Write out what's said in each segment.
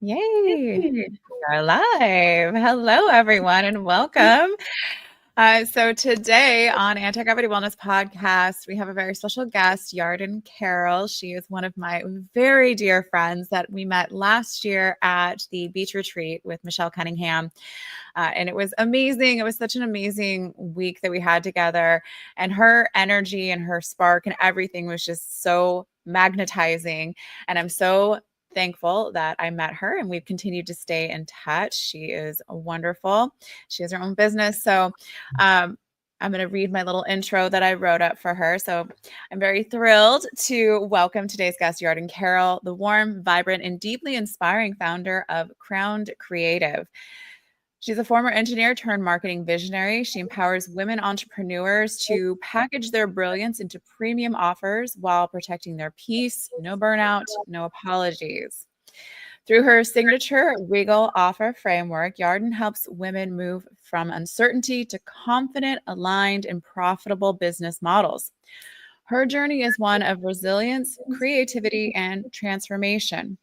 Yay! Hey. We are live. Hello, everyone, and welcome. So today on Anti-Gravity Wellness Podcast, we have a very special guest, Yarden Carroll. She is one of my very dear friends that we met last year at the beach retreat with Michelle Cunningham. And it was amazing. It was such an amazing week that we had together. And her energy and her spark and everything was just so magnetizing. And I'm so thankful that I met her and we've continued to stay in touch. She is wonderful. She has her own business. So, I'm going to read my little intro that I wrote up for her. So, I'm very thrilled to welcome today's guest, Yarden Carroll, the warm, vibrant, and deeply inspiring founder of Crowned Creative. She's a former engineer turned marketing visionary. She empowers women entrepreneurs to package their brilliance into premium offers while protecting their peace. No burnout, no apologies. Through her signature Regal offer framework, Yarden helps women move from uncertainty to confident, aligned, and profitable business models. Her journey is one of resilience, creativity, and transformation.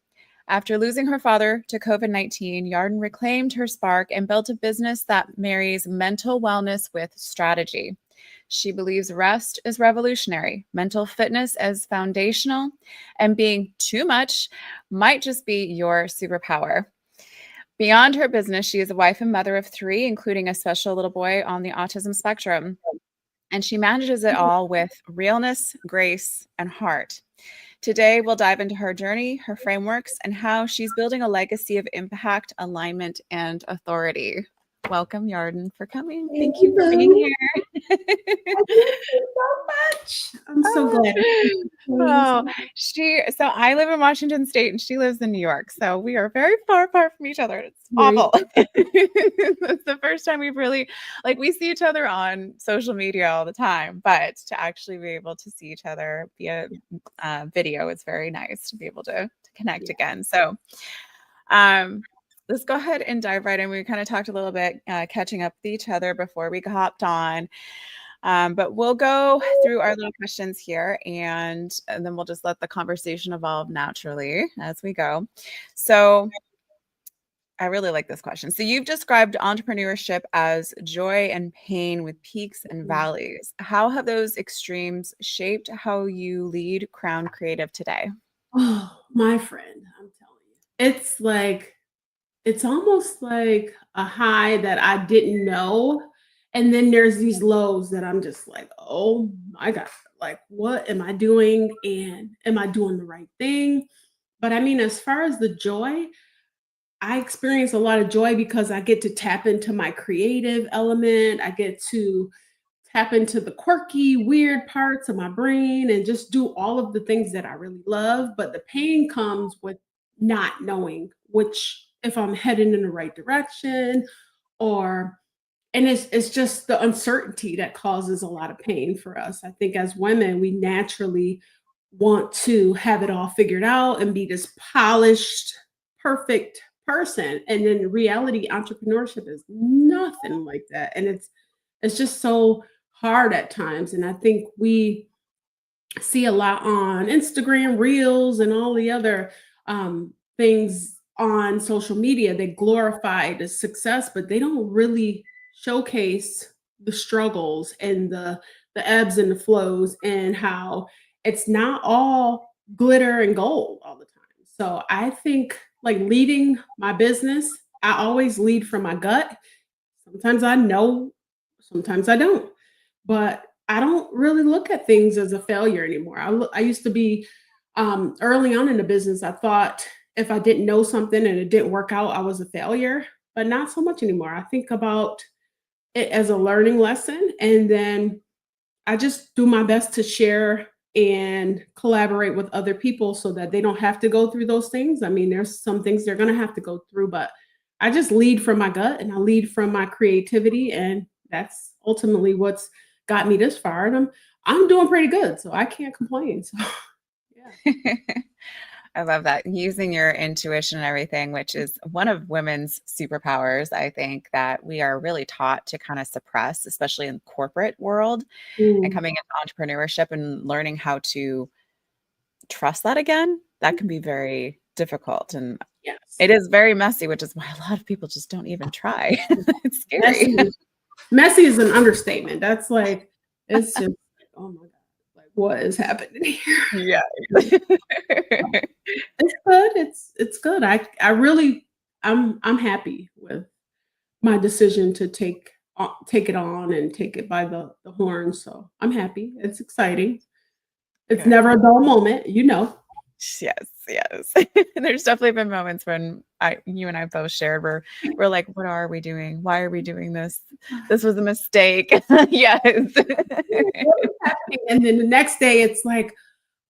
After losing her father to COVID-19, Yarden reclaimed her spark and built a business that marries mental wellness with strategy. She believes rest is revolutionary, mental fitness is foundational, and being too much might just be your superpower. Beyond her business, she is a wife and mother of three, including a special little boy on the autism spectrum. And she manages it all with realness, grace, and heart. Today, we'll dive into her journey, her frameworks, and how she's building a legacy of impact, alignment, and authority. Welcome, Yarden, for coming. Thank you for being Hello. here. Thank you so much. I'm so Oh, glad. oh, so I live in Washington State and she lives in New York. So we are very far apart from each other. It's Very awful. It's the first time we've really we see each other on social media all the time, but to actually be able to see each other via video, it's very nice to be able to connect yeah. again. So um let's go ahead and dive right in. We kind of talked a little bit catching up with each other before we hopped on. But we'll go through our little questions here and then we'll just let the conversation evolve naturally as we go. So I really like this question. So you've described entrepreneurship as joy and pain with peaks and valleys. How have those extremes shaped how you lead Crown Creative today? Oh, my friend, I'm telling you. It's almost like a high that I didn't know. And then there's these lows that I'm just like, oh my God, like, what am I doing? And am I doing the right thing? But I mean, as far as the joy, I experience a lot of joy because I get to tap into my creative element. I get to tap into the quirky, weird parts of my brain and just do all of the things that I really love. But the pain comes with not knowing which, if I'm heading in the right direction, or and it's just the uncertainty that causes a lot of pain for us. I think as women, we naturally want to have it all figured out and be this polished, perfect person. And then in reality, entrepreneurship is nothing like that. And it's just so hard at times. And I think we see a lot on Instagram reels and all the other things on social media. They glorify the success, but they don't really showcase the struggles and the ebbs and the flows, and how it's not all glitter and gold all the time. So I think, like, leading my business, I always lead from my gut. Sometimes I know, sometimes I don't. But I don't really look at things as a failure anymore. I used to be, early on in the business, I thought if I didn't know something and it didn't work out, I was a failure, but not so much anymore. I think about it as a learning lesson, and then I just do my best to share and collaborate with other people so that they don't have to go through those things. I mean, there's some things they're going to have to go through, but I just lead from my gut and I lead from my creativity, and that's ultimately what's got me this far. And I'm doing pretty good, so I can't complain. So yeah. I love that. Using your intuition and everything, which is one of women's superpowers, I think that we are really taught to kind of suppress, especially in the corporate world and Mm, coming into entrepreneurship and learning how to trust that again. That can be very difficult. And yes. It is very messy, which is why a lot of people just don't even try. It's scary. Messy, messy is an understatement. That's like, it's just, like, oh my God, like what is happening here? Yeah. It's good. It's good. I really I'm happy with my decision to take it on and take it by the horns. So I'm happy. It's exciting. It's Good. never a dull moment, you know. Yes, yes. There's definitely been moments when you and I both shared we're like, "What are we doing? Why are we doing this? This was a mistake." Yes. What is happening? And then the next day it's like,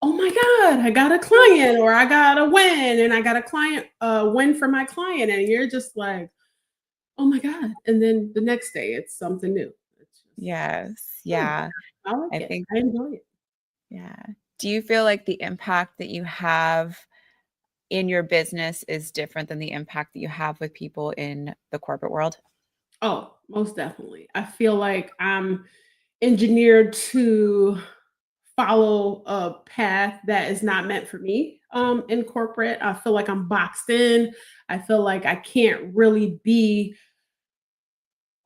oh my God, I got a client or I got a win and I got a client win for my client. And you're just like, oh my God. And then the next day it's something new. It's just Yes, good. yeah. I like I it. think I enjoy it. yeah. Do you feel like the impact that you have in your business is different than the impact that you have with people in the corporate world? Oh, most definitely. I feel like I'm engineered to follow a path that is not meant for me in corporate. I feel like I'm boxed in. I feel like I can't really be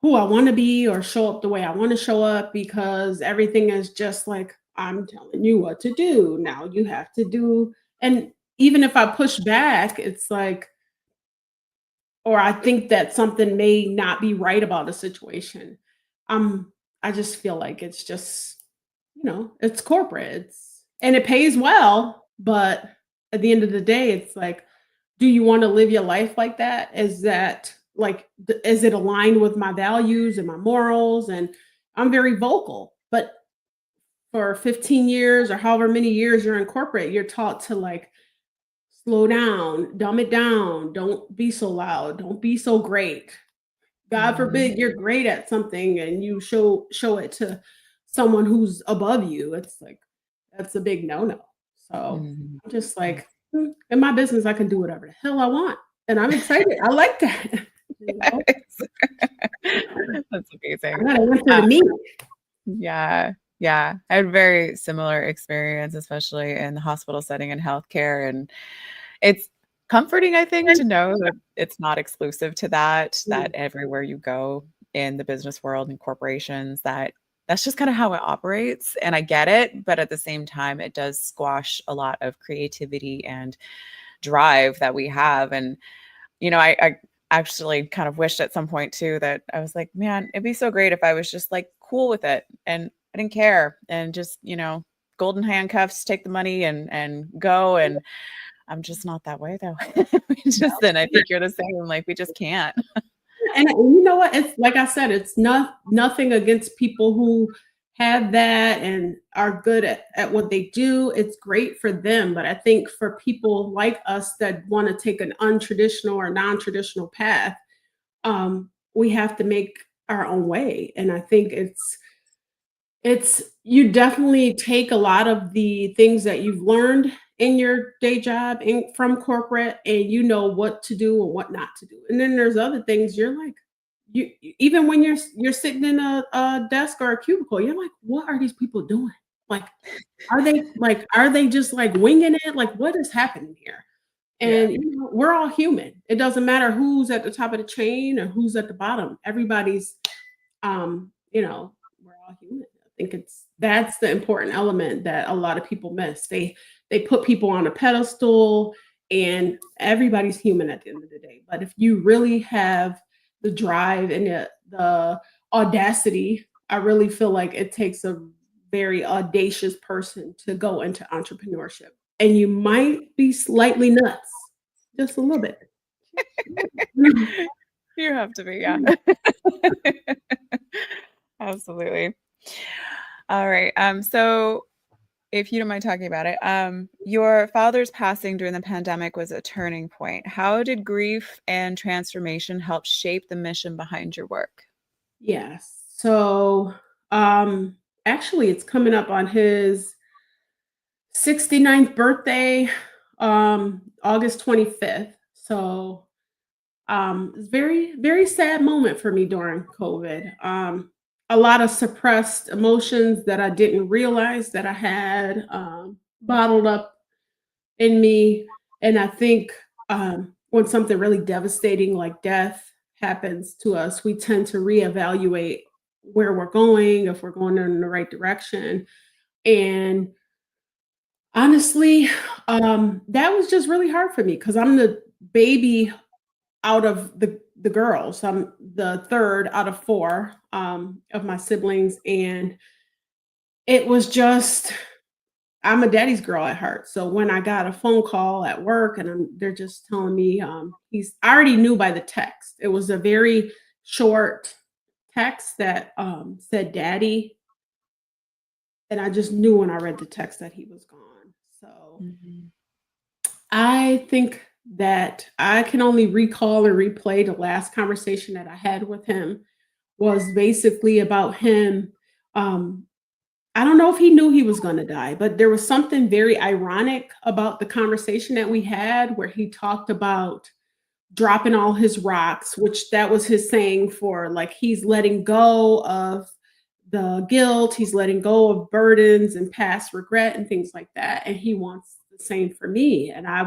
who I want to be or show up the way I want to show up because everything is just like, I'm telling you what to do. Now you have to do. And even if I push back, it's like, or I think that something may not be right about a situation. Um, I just feel like it's just, it's corporate. And it pays well, but at the end of the day, it's like, do you want to live your life like that? Is that like, is it aligned with my values and my morals? And I'm very vocal, but for 15 years or however many years you're in corporate, you're taught to like slow down, dumb it down, don't be so loud, don't be so great. God Mhm, forbid you're great at something and you show it to someone who's above you. It's like that's a big no-no. So mhm. I'm just like, in my business, I can do whatever the hell I want. And I'm excited. I like that. You know, That's I amazing. gotta answer Uh, to me. yeah, yeah. I had a very similar experience, especially in the hospital setting and healthcare, and it's comforting, I think, to know that it's not exclusive to that Mm, everywhere you go in the business world and corporations, that's just kinda how it operates, and I get it, but at the same time, it does squash a lot of creativity and drive that we have, and I actually kind of wished at some point too that I was like, "Man, it'd be so great if I was just, like, cool with it, and I didn't care, and just, golden handcuffs, take the money and go," and I'm just not that way though. We just and I think you're the same, like, we just can't. and you know what? It's like I said, it's nothing against people who have that and are good at what they do. It's great for them. But I think for people like us that want to take an untraditional or non-traditional path, we have to make our own way. And I think it's you definitely take a lot of the things that you've learned in your day job from corporate and you know what to do and what not to do. And then there's other things you're like even when you're sitting in a desk or a cubicle, you're like, what are these people doing? Like are they just like winging it? Like what is happening here? Yeah. And we're all human. It doesn't matter who's at the top of the chain or who's at the bottom. Everybody's we're all human. I think that's the important element that a lot of people miss. They put people on a pedestal and everybody's human at the end of the day. But if you really have the drive and the audacity, I really feel like it takes a very audacious person to go into entrepreneurship. And you might be slightly nuts, just a little bit. You have to be, yeah. Absolutely. All right, so if you don't mind talking about it, your father's passing during the pandemic was a turning point. How did grief and transformation help shape the mission behind your work? Yes. So, actually, it's coming up on his 69th birthday, August 25th. So, it's very, very sad moment for me during COVID. A lot of suppressed emotions that I didn't realize that I had bottled up in me. And I think when something really devastating like death happens to us, we tend to reevaluate where we're going, if we're going in the right direction. And honestly, that was just really hard for me because I'm the baby out of the girls. I'm the third out of four of my siblings, and it was just I'm a daddy's girl at heart. So when I got a phone call at work and they're just telling me I already knew by the text. It was a very short text that said daddy, and I just knew when I read the text that he was gone. So Mhm. I think that I can only recall and replay the last conversation that I had with him was basically about him. Um, I don't know if he knew he was gonna die, but there was something very ironic about the conversation that we had where he talked about dropping all his rocks, which that was his saying for like he's letting go of the guilt, he's letting go of burdens and past regret and things like that. And he wants the same for me. And I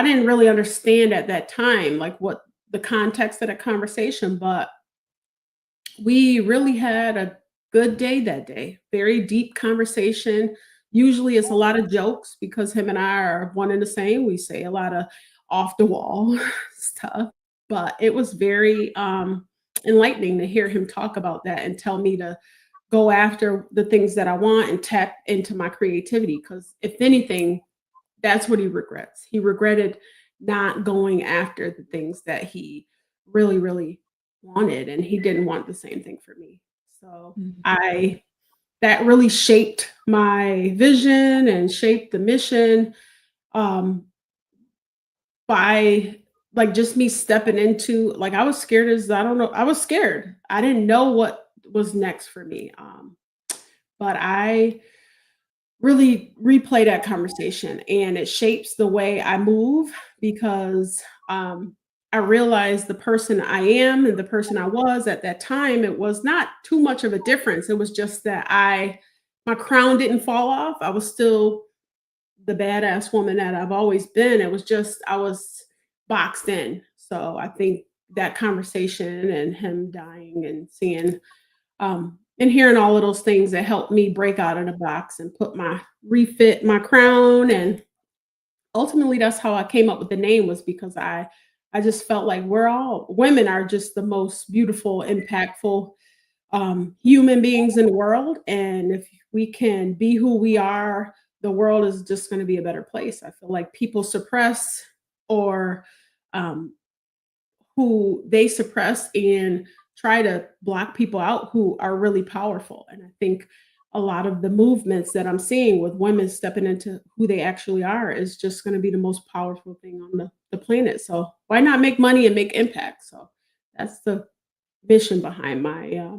didn't really understand at that time like what the context of the conversation, but we really had a good day that day. Very deep conversation. Usually it's a lot of jokes because him and I are one and the same. We say a lot of off the wall stuff, but it was very enlightening to hear him talk about that and tell me to go after the things that I want and tap into my creativity because if anything, that's what he regrets. He regretted not going after the things that he really, really wanted, and he didn't want the same thing for me. So Mhm. I that really shaped my vision and shaped the mission um, by like just me stepping into like I was scared as I don't know I was scared. I didn't know what was next for me, but I really replay that conversation and it shapes the way I move because I realized the person I am and the person I was at that time, it was not too much of a difference. It was just that my crown didn't fall off. I was still the badass woman that I've always been. It was just I was boxed in. So I think that conversation and him dying and seeing and hearing all of those things that helped me break out of the box and refit my crown. And ultimately, that's how I came up with the name was because I just felt like we're all women are just the most beautiful, impactful human beings in the world. And if we can be who we are, the world is just going to be a better place. I feel like people suppress or um, who they suppress and try to block people out who are really powerful. And I think a lot of the movements that I'm seeing with women stepping into who they actually are is just going to be the most powerful thing on the planet. So why not make money and make impact? So that's the mission behind my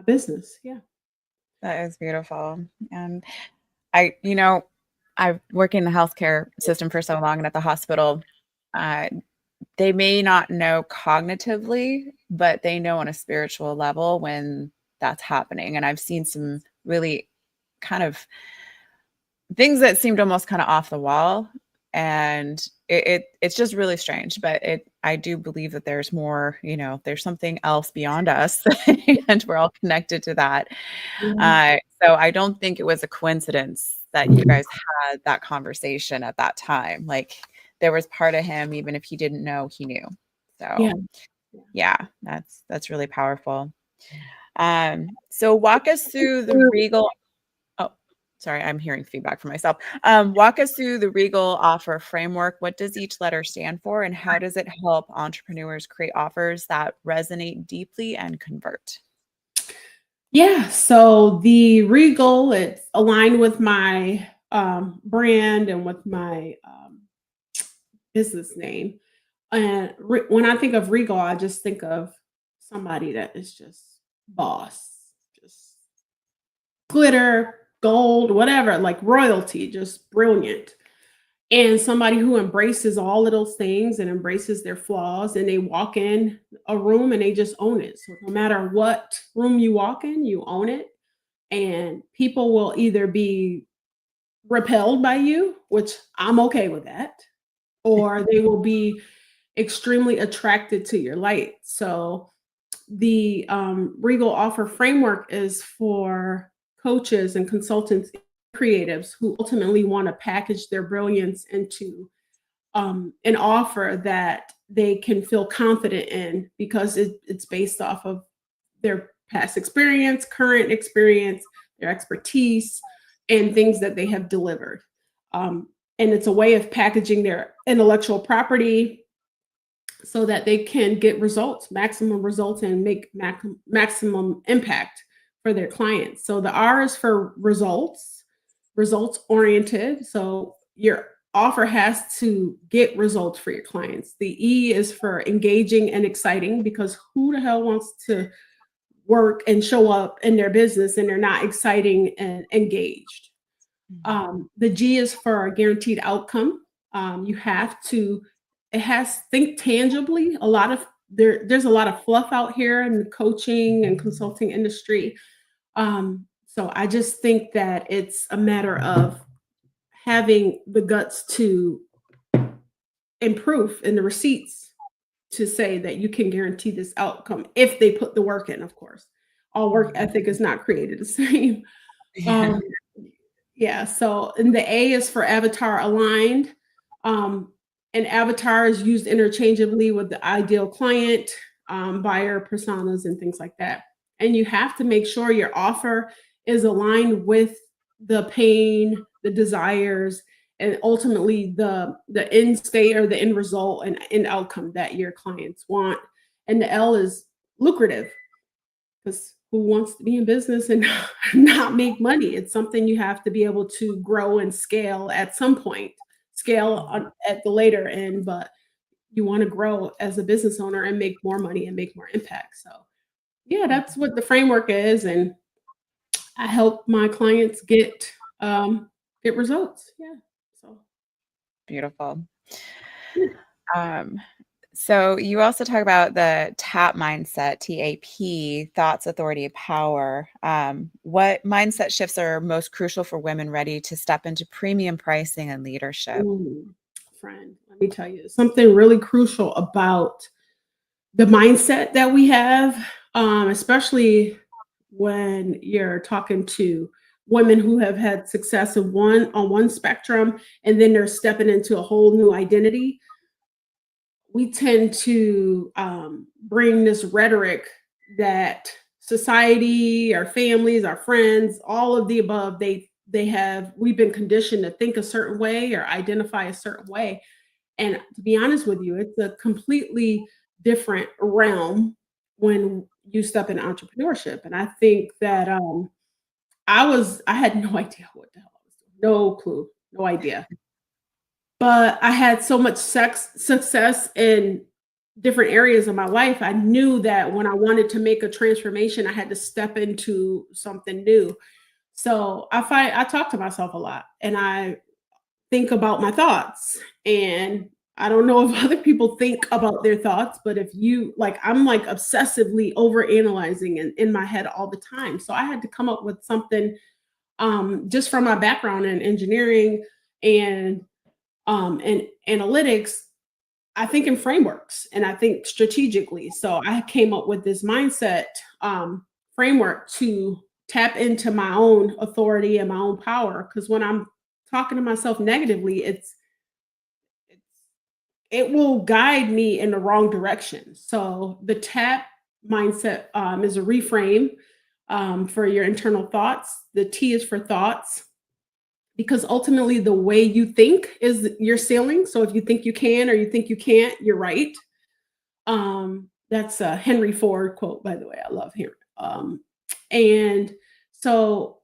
business. Yeah. That is beautiful. And I work in the healthcare system for so long and at the hospital. Uh, they may not know cognitively, but they know on a spiritual level when that's happening. And I've seen some really kind of things that seemed almost kind of off the wall. And it's just really strange. But I do believe that there's more, there's something else beyond us, and we're all connected to that. Yeah. So I don't think it was a coincidence that you guys had that conversation at that time. Like there was part of him, even if he didn't know, he knew. Yeah. So yeah, that's really powerful. So walk us through the regal. Oh, sorry, I'm hearing feedback from myself. Walk us through the Regal offer framework. What does each letter stand for, and how does it help entrepreneurs create offers that resonate deeply and convert? Yeah, so the Regal, it's aligned with my brand and with my business name. And when I think of Regal, I just think of somebody that is just boss, just glitter, gold, whatever, like royalty, just brilliant. And somebody who embraces all of those things and embraces their flaws and they walk in a room and they just own it. So no matter what room you walk in, you own it. And people will either be repelled by you, which I'm okay with that, or they will be extremely attracted to your light. So the Regal Offer framework is for coaches and consultants, creatives who ultimately want to package their brilliance into an offer that they can feel confident in because it's based off of their past experience, current experience, their expertise, and things that they have delivered. And it's a way of packaging their intellectual property so that they can get results, maximum results, and make maximum impact for their clients. So the R is for results, results oriented. So your offer has to get results for your clients. The E is for engaging and exciting, because who the hell wants to work and show up in their business and they're not exciting and engaged? The G is for a guaranteed outcome. You have to, it has, think tangibly. A lot of there's a lot of fluff out here in the coaching and consulting industry. So I just think that it's a matter of having the guts to improve in the receipts to say that you can guarantee this outcome if they put the work in, of course. All work ethic is not created the same. Yeah. Yeah, so and the A is for avatar aligned. And avatar is used interchangeably with the ideal client, buyer personas, and things like that. And you have to make sure your offer is aligned with the pain, the desires, and ultimately the end state or the end result and end outcome that your clients want. And the L is lucrative, because who wants to be in business and not make money? It's something you have to be able to grow and scale at some point, at the later end, but you want to grow as a business owner and make more money and make more impact. So yeah, that's what the framework is. And I help my clients get results. Yeah. So Beautiful. yeah. So you also talk about the TAP mindset, TAP, thoughts, authority, power. What mindset shifts are most crucial for women ready to step into premium pricing and leadership? Ooh, friend, let me tell you something really crucial about the mindset that we have, especially when you're talking to women who have had success of one spectrum and then they're stepping into a whole new identity. We tend to bring this rhetoric that society, our families, our friends, all of the above, we've been conditioned to think a certain way or identify a certain way. And to be honest with you, it's a completely different realm when you step in entrepreneurship. And I think that I had no idea what the hell I was doing. No clue, no idea. But I had so much success in different areas of my life. I knew that when I wanted to make a transformation, I had to step into something new. So I talk to myself a lot and I think about my thoughts. And I don't know if other people think about their thoughts, but if you like, I'm like obsessively over analyzing in my head all the time. So I had to come up with something just from my background in engineering and analytics. I think in frameworks and I think strategically. So I came up with this mindset framework to tap into my own authority and my own power. Because when I'm talking to myself negatively, it's it will guide me in the wrong direction. So the tap mindset is a reframe for your internal thoughts. The T is for thoughts, because ultimately the way you think is your ceiling. So if you think you can or you think you can't, you're right. That's a Henry Ford quote, by the way. I love him. And so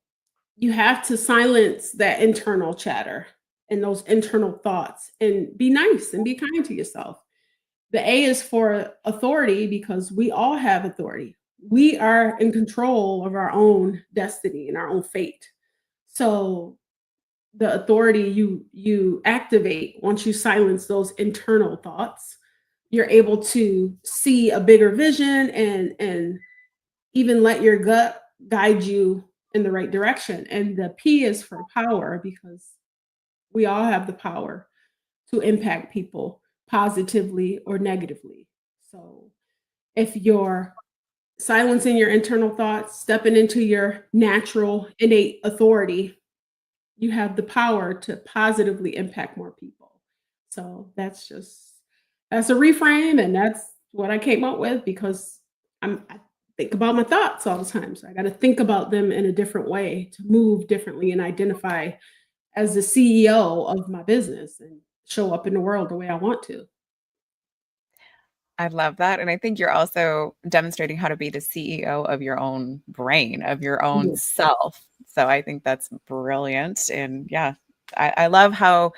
you have to silence that internal chatter and those internal thoughts and be nice and be kind to yourself. The A is for authority, because we all have authority. We are in control of our own destiny and our own fate. So the authority you activate once you silence those internal thoughts, you're able to see a bigger vision and even let your gut guide you in the right direction. And the P is for power, because we all have the power to impact people positively or negatively. So if you're silencing your internal thoughts, stepping into your natural innate authority, you have the power to positively impact more people. So that's a reframe, and that's what I came up with because I think about my thoughts all the time. So I got to think about them in a different way to move differently and identify as the CEO of my business and show up in the world the way I want to. I love that. And I think you're also demonstrating how to be the CEO of your own brain, of your own Yeah. self. So I think that's brilliant. And yeah, I love how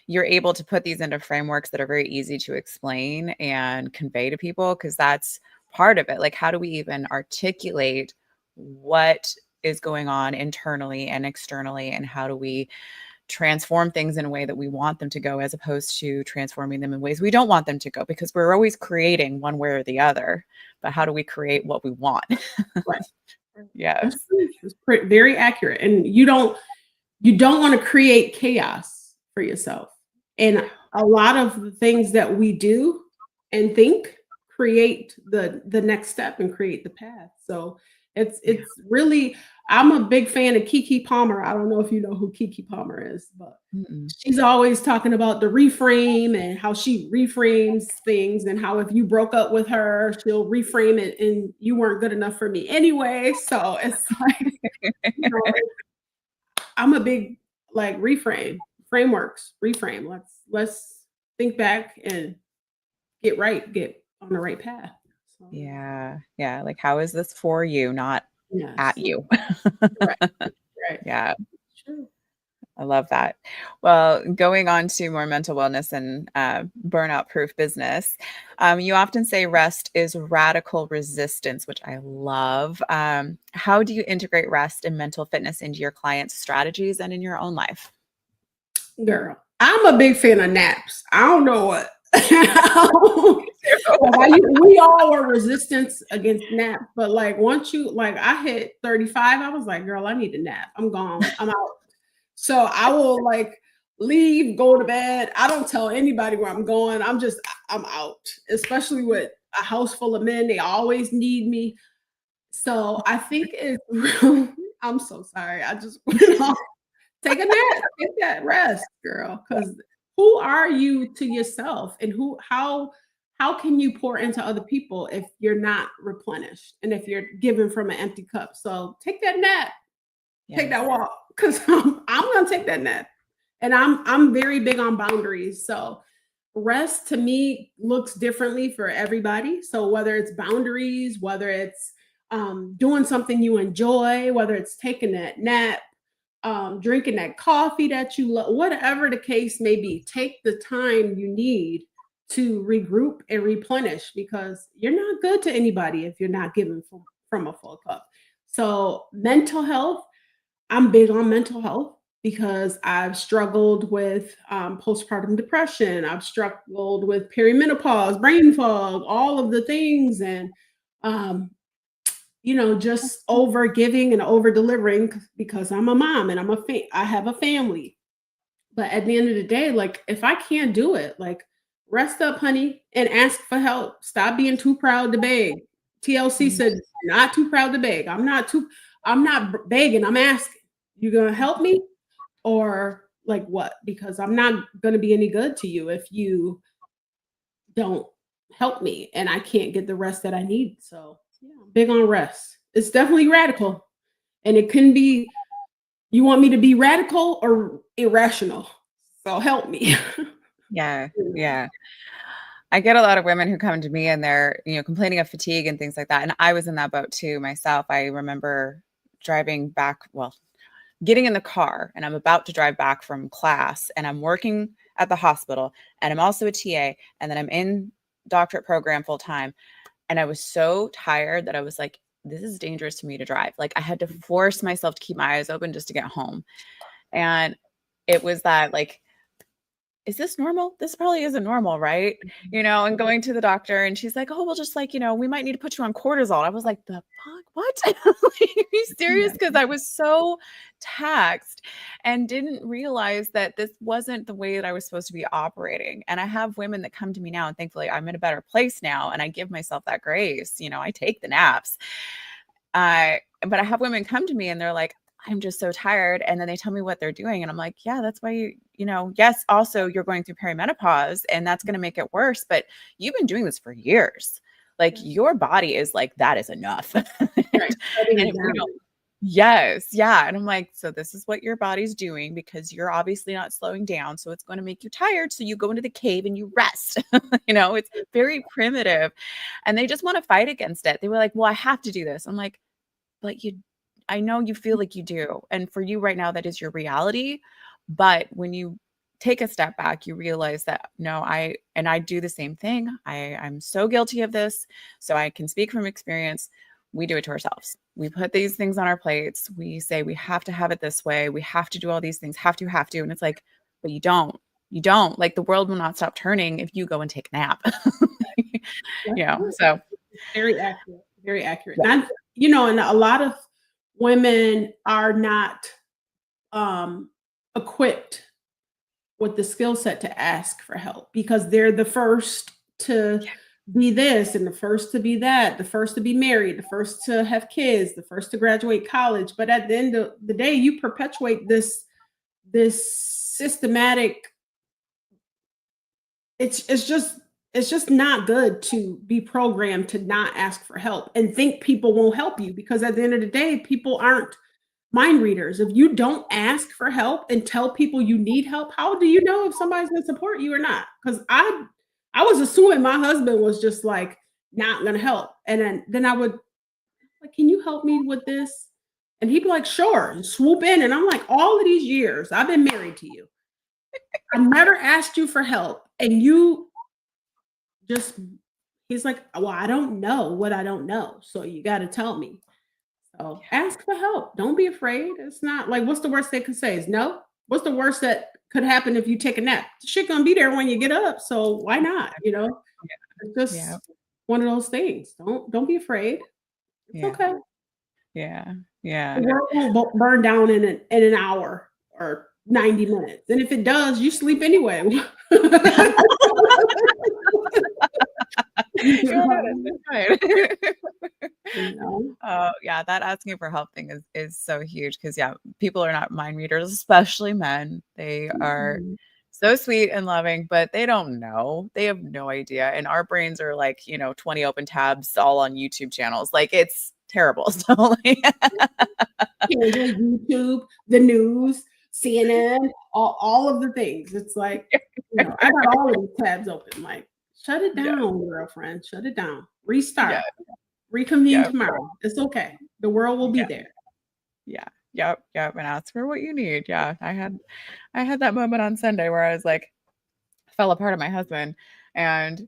you're able to put these into frameworks that are very easy to explain and convey to people, because that's part of it. Like, how do we even articulate what is going on internally and externally? And how do we transform things in a way that we want them to go, as opposed to transforming them in ways we don't want them to go, because we're always creating one way or the other. But how do we create what we want? Right. That's Yes. true. It's very accurate. And you don't want to create chaos for yourself. And a lot of the things that we do and think create the next step and create the path. So Yeah. it's really I'm a big fan of Kiki Palmer. I don't know if you know who Kiki Palmer is, but Mm-mm. she's always talking about the reframe and how she reframes things and how if you broke up with her, she'll reframe it and you weren't good enough for me anyway. So it's like, you know, I'm a big like frameworks, reframe. Let's think back and get on the right path. So Yeah. Yeah. Like, how is this for you, not at yes, you? right, right. Yeah. True. I love that. Well, going on to more mental wellness and burnout proof business, you often say rest is radical resistance, which I love. How do you integrate rest and mental fitness into your clients' strategies and in your own life? Girl, I'm a big fan of naps. I don't know what. We all were resistance against naps, but like once you like I hit 35, I was like, girl, I need a nap. I'm gone. I'm out. So I will like leave, go to bed. I don't tell anybody where I'm going. I'm out. Especially with a house full of men, they always need me. So I think it's I'm so sorry. I just went off. Take a nap, take that rest, girl. Because who are you to yourself, and how can you pour into other people if you're not replenished and if you're given from an empty cup? So take that nap, take Yes. that walk, because I'm gonna take that nap, and I'm very big on boundaries. So rest to me looks differently for everybody. So whether it's boundaries, whether it's doing something you enjoy, whether it's taking that nap, drinking that coffee that you love, whatever the case may be, take the time you need to regroup and replenish because you're not good to anybody if you're not given from a full cup. So, mental health, I'm big on mental health because I've struggled with postpartum depression. I've struggled with perimenopause, brain fog, all of the things. And um, just over giving and over delivering because I'm a mom and I have a family. But at the end of the day, like if I can't do it, like rest up, honey, and ask for help. Stop being too proud to beg. TLC Mm. said, not too proud to beg. I'm not begging, I'm asking. You gonna help me? Or like what? Because I'm not gonna be any good to you if you don't help me and I can't get the rest that I need. So yeah, I'm big on rest. It's definitely radical. And it can be you want me to be radical or irrational. So help me. Yeah. Yeah. I get a lot of women who come to me and they're, complaining of fatigue and things like that. And I was in that boat too myself. I remember driving back, well, getting in the car and I'm about to drive back from class and I'm working at the hospital and I'm also a TA and then I'm in doctorate program full time. And I was so tired that I was like, this is dangerous to me to drive. Like I had to force myself to keep my eyes open just to get home. And it was that like is this normal? This probably isn't normal, right? And going to the doctor, and she's like, oh, well, just like, we might need to put you on cortisol. I was like, the fuck, what? Like, are you serious? Yeah. Because I was so taxed and didn't realize that this wasn't the way that I was supposed to be operating. And I have women that come to me now, and thankfully I'm in a better place now, and I give myself that grace. I take the naps. But I have women come to me and they're like, I'm just so tired. And then they tell me what they're doing. And I'm like, yeah, that's why yes, also you're going through perimenopause and that's going to make it worse. But you've been doing this for years. Like your body is like, that is enough. Right. And if we don't, yes. Yeah. And I'm like, so this is what your body's doing because you're obviously not slowing down. So it's going to make you tired. So you go into the cave and you rest. It's very primitive. And they just want to fight against it. They were like, well, I have to do this. I'm like, but I know you feel like you do. And for you right now, that is your reality. But when you take a step back, you realize that no, I do the same thing. I'm so guilty of this. So I can speak from experience. We do it to ourselves. We put these things on our plates. We say we have to have it this way. We have to do all these things, have to. And it's like, but you don't. You don't. Like the world will not stop turning if you go and take a nap. So very accurate. Very accurate. Yeah. And a lot of women are not equipped with the skill set to ask for help because they're the first to be this and the first to be that, the first to be married, the first to have kids, the first to graduate college. But at the end of the day, you perpetuate this systematic. It's just not good to be programmed to not ask for help and think people won't help you because at the end of the day, people aren't mind readers. If you don't ask for help and tell people you need help, how do you know if somebody's going to support you or not? Because I was assuming my husband was just like not going to help. And then I would like, can you help me with this? And he'd be like, sure, and swoop in. And I'm like, all of these years I've been married to you. I never asked you for help. And you he's like, well, I don't know what I don't know. So you got to tell me. So ask for help. Don't be afraid. It's not like, what's the worst they could say is no. What's the worst that could happen if you take a nap? The shit gonna be there when you get up. So why not? It's just one of those things. Don't be afraid. It's okay. Yeah. Yeah. The world won't burn down in an hour or 90 minutes. And if it does, you sleep anyway. Oh yeah, that asking for help thing is so huge because people are not mind readers, especially men. They are so sweet and loving, but they don't know. They have no idea. And our brains are like, 20 open tabs all on YouTube channels. Like it's terrible. So like YouTube, the news, CNN, all of the things. It's like, I got all of these tabs open. Like, shut it down, girlfriend. Shut it down. Restart. Reconvene tomorrow. It's okay. The world will be there. Yep. And ask for what you need. Yeah. I had that moment on Sunday where I was like, fell apart at my husband and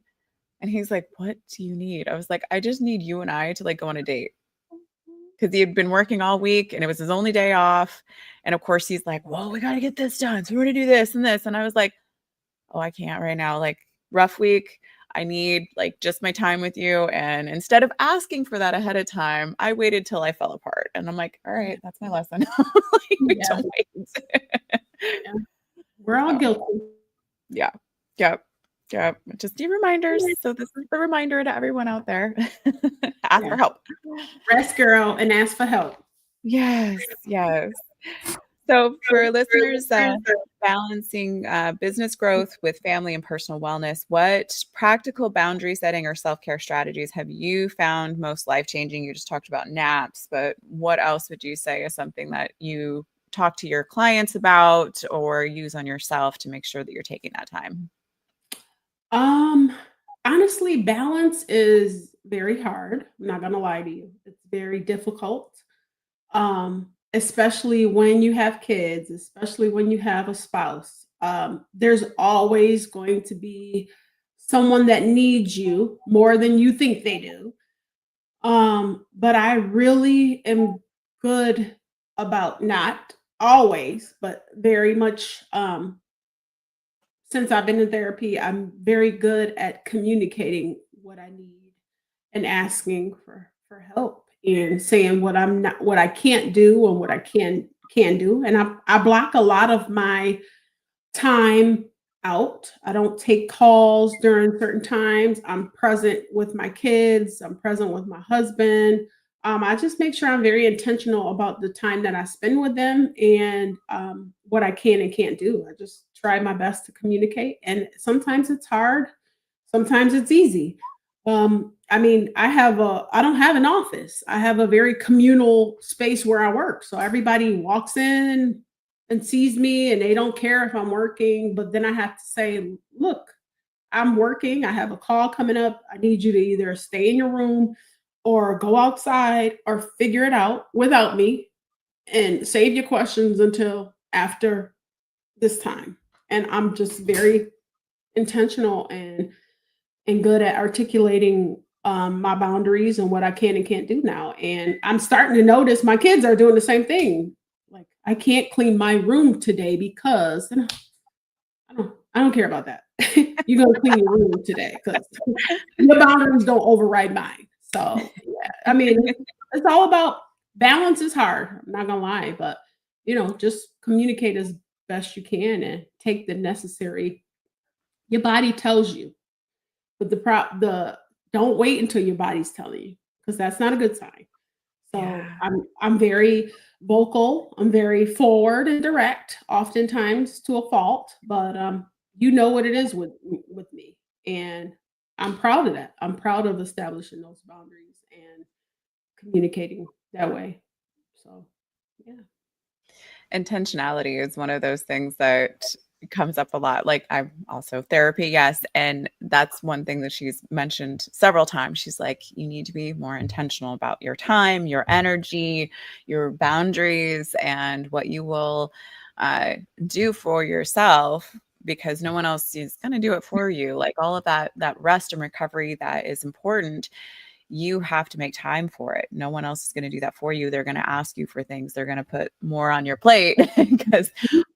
he's like, what do you need? I was like, I just need you and I to like go on a date. Because he had been working all week and it was his only day off. And of course he's like, whoa, we got to get this done. So we're going to do this and this. And I was like, oh, I can't right now. Like rough week. I need like just my time with you. And instead of asking for that ahead of time, I waited till I fell apart. And I'm like, all right, that's my lesson. Like, don't wait. We're all guilty. Yeah. Yep. Just do reminders. So this is the reminder to everyone out there. Ask for help. Rest, girl, and ask for help. Yes. So for listeners balancing business growth with family and personal wellness, what practical boundary setting or self-care strategies have you found most life-changing? You just talked about naps, but what else would you say is something that you talk to your clients about or use on yourself to make sure that you're taking that time? Honestly, balance is very hard. I'm not gonna lie to you. It's very difficult. Especially when you have kids, especially when you have a spouse. There's always going to be someone that needs you more than you think they do. But I really am good about not always, but very much since I've been in therapy, I'm very good at communicating what I need and asking for help and saying what I can't do and what I can do. And I block a lot of my time out. I don't take calls during certain times. I'm present with my kids. I'm present with my husband. I just make sure I'm very intentional about the time that I spend with them and what I can and can't do. I just try my best to communicate. And sometimes it's hard, sometimes it's easy. I mean, I don't have an office. I have a very communal space where I work. So everybody walks in and sees me and they don't care if I'm working, but then I have to say, look, I'm working. I have a call coming up. I need you to either stay in your room or go outside or figure it out without me and save your questions until after this time. And I'm just very intentional and good at articulating my boundaries and what I can and can't do now. And I'm starting to notice my kids are doing the same thing. Like, I can't clean my room today because and I don't care about that. You're gonna clean your room today because your boundaries don't override mine. So yeah, I mean, it's all about balance is hard. I'm not gonna lie, but just communicate as best you can and take the necessary. Your body tells you, but the don't wait until your body's telling you because that's not a good sign. So Yeah. I'm very vocal. I'm very forward and direct, oftentimes to a fault, but you know what it is with me, and I'm proud of that. I'm proud of establishing those boundaries and communicating that way. So yeah. Intentionality is one of those things that comes up a lot. Like, I'm also therapy, yes, and that's one thing that she's mentioned several times. She's like, you need to be more intentional about your time, your energy, your boundaries, and what you will do for yourself, because no one else is going to do it for you. Like, all of that rest and recovery that is important, you have to make time for it. No one else is going to do that for you. They're going to ask you for things. They're going to put more on your plate because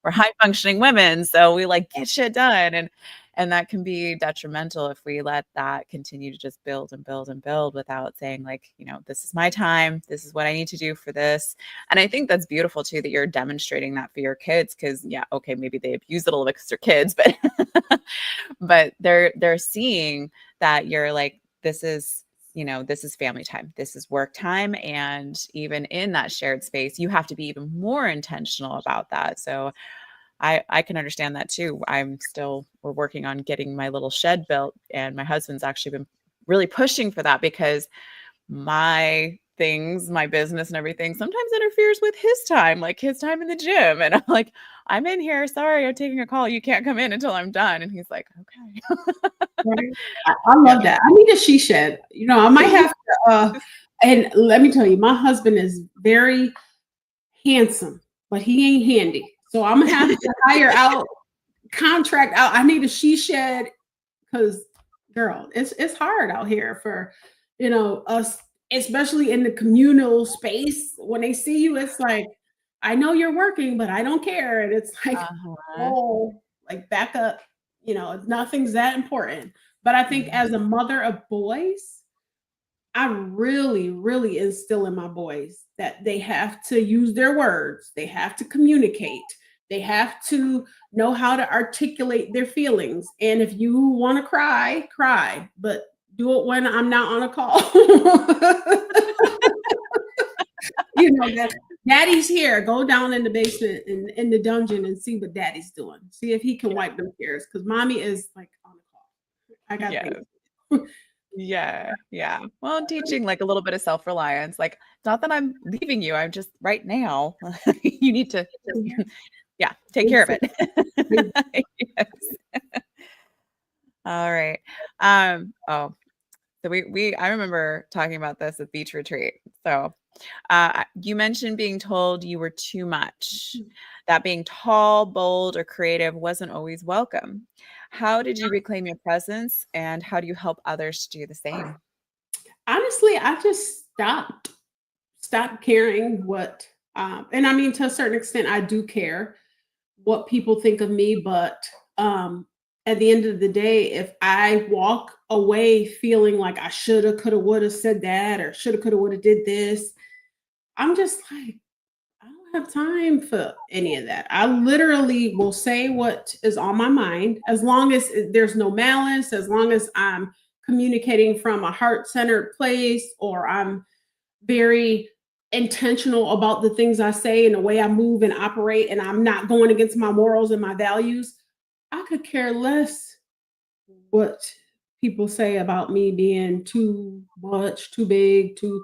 we're high functioning women. So we like get shit done. And that can be detrimental if we let that continue to just build and build and build without saying, like, this is my time. This is what I need to do for this. And I think that's beautiful too, that you're demonstrating that for your kids. Cause yeah, okay, maybe they abuse it a little bit because they're kids, but but they're seeing that you're like, this is family time. This is work time. And even in that shared space, you have to be even more intentional about that. So I can understand that too. We're working on getting my little shed built, and my husband's actually been really pushing for that because my business and everything sometimes interferes with his time, like his time in the gym. And I'm like, I'm in here. Sorry, I'm taking a call. You can't come in until I'm done. And he's like, okay. Right. I Yeah. love that. I need a she shed. I might have to. And let me tell you, my husband is very handsome, but he ain't handy. So I'm gonna have to contract out. I need a she shed because, girl, it's hard out here for us, especially in the communal space. When they see you, it's like, I know you're working, but I don't care. And it's like, Uh-huh. oh, like back up. Nothing's that important. But I think Mhm. as a mother of boys, I really, really instill in my boys that they have to use their words, they have to communicate, they have to know how to articulate their feelings. And if you want to cry, cry, but do it when I'm not on a call. That daddy's here. Go down in the basement in the dungeon and see what daddy's doing. See if he can wipe them tears because mommy is like on the call. I got Yeah. things. Yeah. Yeah. Well, teaching like a little bit of self-reliance, like, not that I'm leaving you. I'm just right now. You need to just, yeah, take care of Basic. it. Yes. All right. Oh, so I remember talking about this at beach retreat. So you mentioned being told you were too much, that being tall, bold, or creative wasn't always welcome. How did you reclaim your presence, and how do you help others do the same? Honestly, I just stopped caring what and I mean, to a certain extent I do care what people think of me, but at the end of the day, if I walk away feeling like I shoulda, coulda, woulda said that, or shoulda, coulda, woulda did this, I'm just like, I don't have time for any of that. I literally will say what is on my mind as long as there's no malice, as long as I'm communicating from a heart-centered place, or I'm very intentional about the things I say and the way I move and operate, and I'm not going against my morals and my values. I could care less what people say about me being too much, too big, too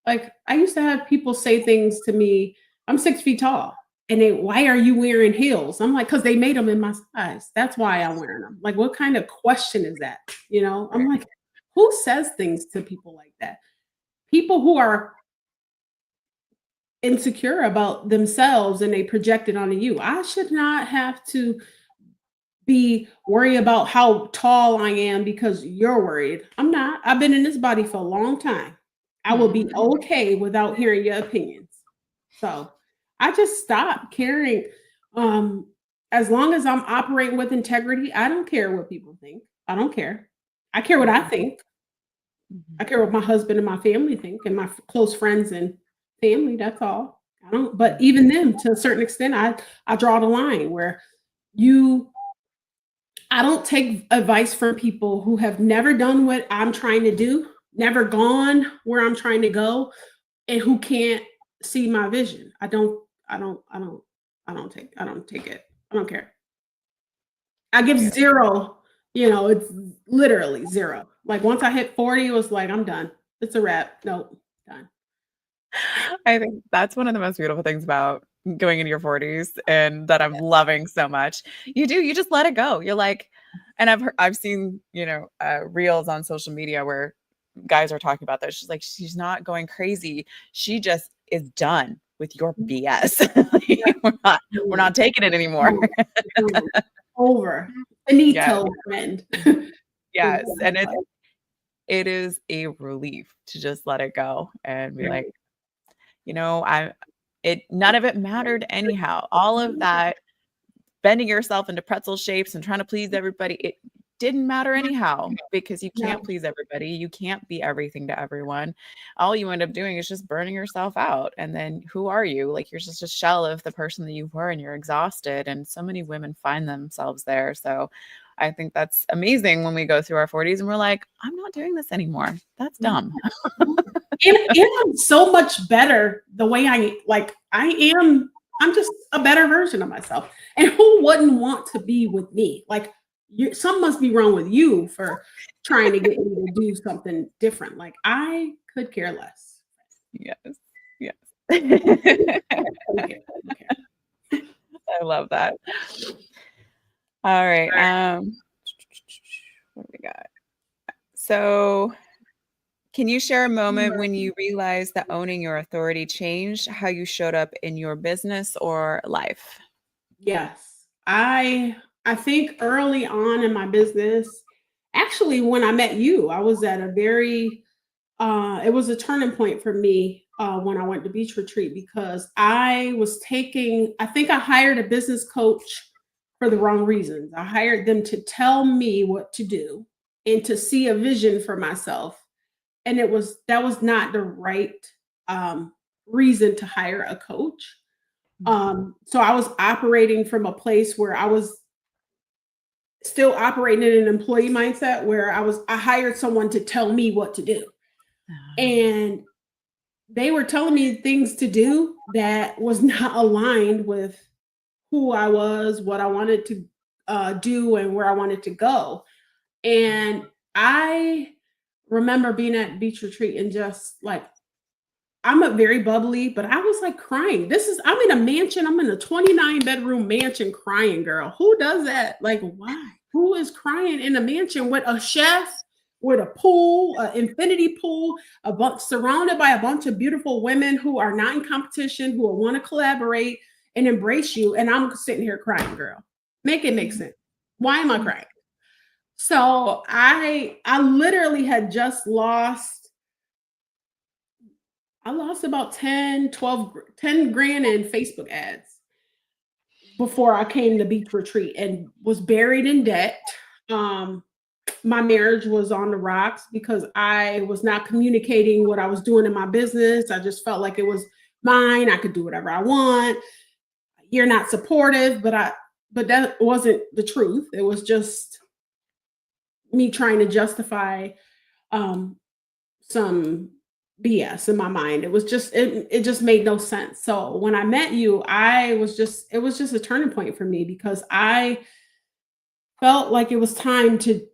like I used to have people say things to me. I'm 6 feet tall. And they, why are you wearing heels? I'm like, because they made them in my size. That's why I'm wearing them. Like, what kind of question is that? I'm like, who says things to people like that? People who are insecure about themselves and they project it onto you. I should not have to be worried about how tall I am because you're worried. I'm not. I've been in this body for a long time. I will be okay without hearing your opinions. So I just stopped caring. As long as I'm operating with integrity, I don't care what people think. I don't care. I care what I think. I care what my husband and my family think, and my close friends and family. That's all. I don't. But even them, to a certain extent, I draw the line where you. I don't take advice from people who have never done what I'm trying to do, never gone where I'm trying to go, and who can't see my vision. I don't take it. I don't care. I give Yeah. zero, it's literally zero. Like once I hit 40, it was like, I'm done. It's a wrap. Nope, done. I think that's one of the most beautiful things about going into your 40s and that I'm loving so much. You just let it go. You're like, and I've seen, reels on social media where guys are talking about that. She's like, she's not going crazy. She just is done with your BS. Like, we're not taking it anymore. Over. Yeah. Finito, friend. Yes. And it is a relief to just let it go and be like, none of it mattered anyhow. All of that bending yourself into pretzel shapes and trying to please everybody, it didn't matter anyhow because you can't please everybody. You can't be everything to everyone. All you end up doing is just burning yourself out. And then who are you? Like you're just a shell of the person that you were and you're exhausted. And so many women find themselves there. So I think that's amazing when we go through our 40s and we're like, I'm not doing this anymore. That's dumb. And I'm so much better the way I am. I'm just a better version of myself. And who wouldn't want to be with me? Like, something must be wrong with you for trying to get me to do something different. Like, I could care less. Yes. Yes. Okay. I love that. All right. What do we got? So can you share a moment when you realized that owning your authority changed how you showed up in your business or life? Yes. I think early on in my business, actually when I met you, I was at a very it was a turning point for me when I went to beach retreat because I think I hired a business coach for the wrong reasons. I hired them to tell me what to do and to see a vision for myself. And that was not the right reason to hire a coach. So I was operating from a place where I was still operating in an employee mindset where I hired someone to tell me what to do. And they were telling me things to do that was not aligned with who I was, what I wanted to do, and where I wanted to go. And I remember being at beach retreat and just like, I'm a very bubbly, but I was like crying. I'm in a mansion. I'm in a 29-bedroom mansion crying, girl. Who does that? Like, why? Who is crying in a mansion with a chef, with a pool, an infinity pool, surrounded by a bunch of beautiful women who are not in competition, who want to collaborate and embrace you. And I'm sitting here crying, girl. Make it make sense. Why am I crying? So I literally had just lost about 10 grand in Facebook ads before I came to beach retreat and was buried in debt. My marriage was on the rocks because I was not communicating what I was doing in my business. I just felt like it was mine. I could do whatever I want. You're not supportive, but that wasn't the truth. It was just me trying to justify um some BS in my mind. It just made no sense. So when I met you, it was just a turning point for me because I felt like it was time to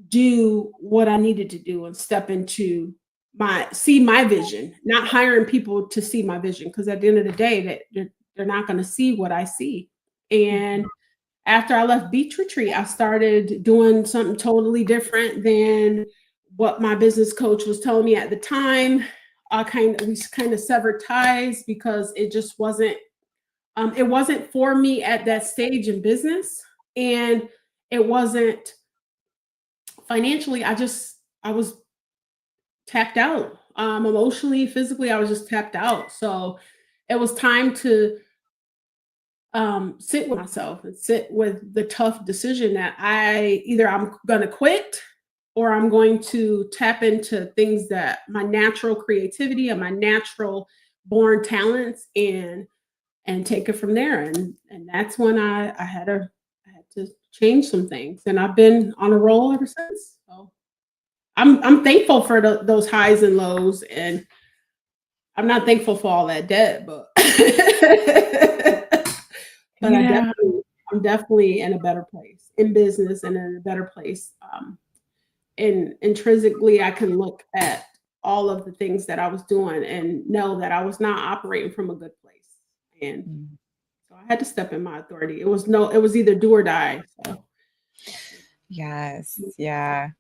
do what I needed to do and step into see my vision, not hiring people to see my vision because at the end of the day they're not going to see what I see. And after I left Beach Retreat, I started doing something totally different than what my business coach was telling me at the time. We kind of severed ties because it wasn't for me at that stage in business, and it wasn't financially. I was tapped out, emotionally, physically. I was just tapped out. So it was time to sit with myself and sit with the tough decision that I'm going to quit or I'm going to tap into things that my natural creativity and my natural born talents and take it from there. And that's when I had to change some things, and I've been on a roll ever since. So I'm thankful for those highs and lows, and I'm not thankful for all that debt, but but Yeah. I'm definitely in a better place in business and in a better place. And intrinsically, I can look at all of the things that I was doing and know that I was not operating from a good place. And Mm. so I had to step in my authority. It was either do or die. So Yes. Yeah.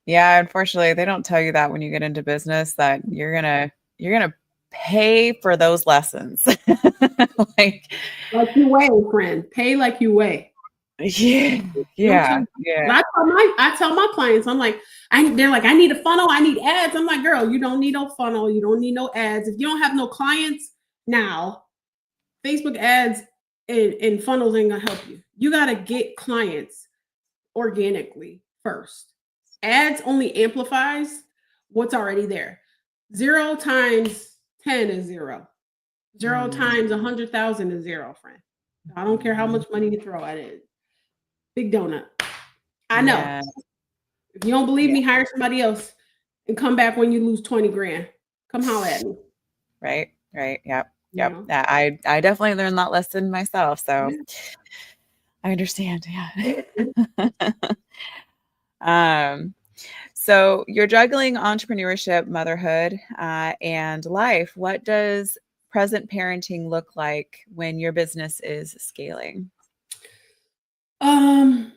Yeah, unfortunately, they don't tell you that when you get into business that you're gonna pay for those lessons. Like, like you weigh, friend, pay like you weigh. yeah, You don't tell yeah, yeah, I tell my clients, I'm like, they're like, I need a funnel, I need ads. I'm like, girl, you don't need no funnel, you don't need no ads. If you don't have no clients now, Facebook ads and funnels ain't gonna help you. You gotta get clients organically first. Ads only amplifies what's already there. 0 times 10 is zero. Zero mm, times 100,000 is zero, friend. I don't care how much money you throw at it. Big donut. I know. yeah, If you don't believe yeah, me, hire somebody else and come back when you lose 20 grand. Come holler at me. right, right, yep, You yep. know? Yeah, I definitely learned that lesson myself, so Yeah. I understand. Yeah. Um, so you're juggling entrepreneurship, motherhood, and life. What does present parenting look like when your business is scaling? Um,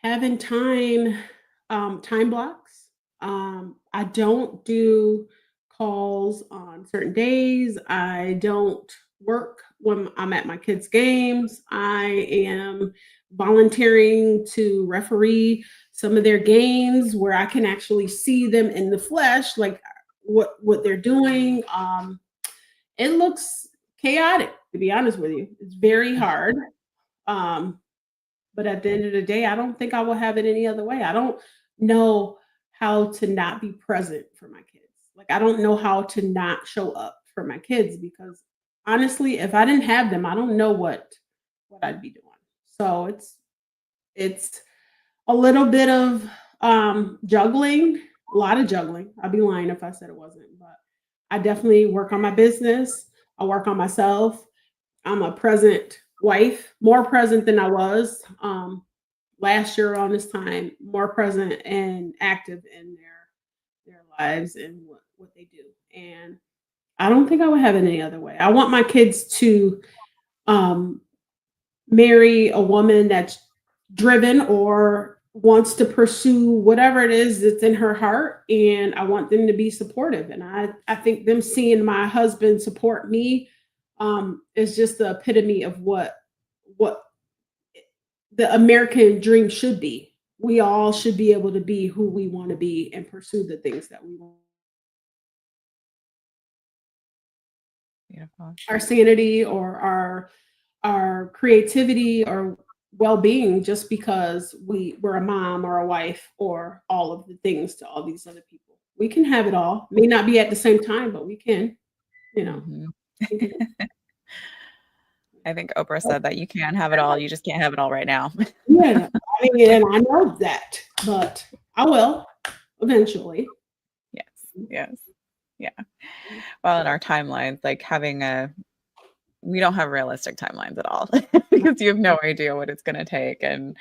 having time blocks. I don't do calls on certain days. I don't work when I'm at my kids' games. I am volunteering to referee some of their games where I can actually see them in the flesh, like what they're doing. It looks chaotic, to be honest with you. It's very hard. Um, but at the end of the day, I don't think I will have it any other way. I don't know how to not be present for my kids. Like I don't know how to not show up for my kids because honestly, if I didn't have them, I don't know what I'd be doing. So it's a little bit of juggling, a lot of juggling. I'd be lying if I said it wasn't, but I definitely work on my business. I work on myself. I'm a present wife, more present than I was last year around this time, more present and active in their lives and what they do. And I don't think I would have it any other way. I want my kids to um, marry a woman that's driven or wants to pursue whatever it is that's in her heart, and I want them to be supportive. And I think them seeing my husband support me is just the epitome of what the American dream should be. We all should be able to be who we want to be and pursue the things that we want. Beautiful. Our sanity or our creativity or well-being just because we're a mom or a wife or all of the things to all these other people. We can have it all. May not be at the same time, but we can, you know. Mhm. Think of it. I think Oprah said that you can have it all, you just can't have it all right now. Yeah, I mean, and I know that, but I will eventually. Yes, yes, yeah. Well, in our timelines, like we don't have realistic timelines at all because you have no idea what it's going to take. And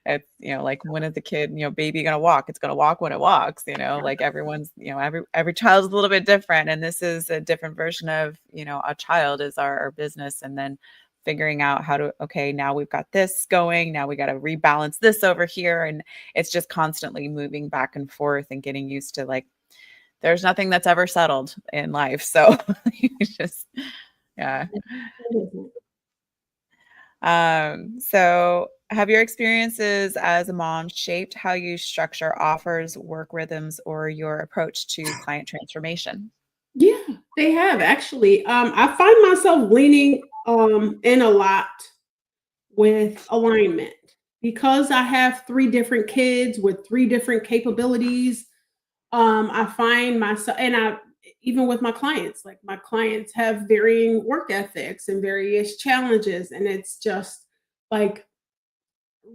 it's, like when is the kid, baby going to walk? It's going to walk when it walks, like everyone's, every child's a little bit different. And this is a different version of, a child is our business. And then figuring out how to, okay, now we've got this going. Now we got to rebalance this over here. And it's just constantly moving back and forth and getting used to like, there's nothing that's ever settled in life. So you just, yeah. So have your experiences as a mom shaped how you structure offers, work rhythms, or your approach to client transformation? Yeah, they have actually. I find myself leaning in a lot with alignment because I have three different kids with three different capabilities. I find myself, and I even with my clients, like my clients have varying work ethics and various challenges, and it's just like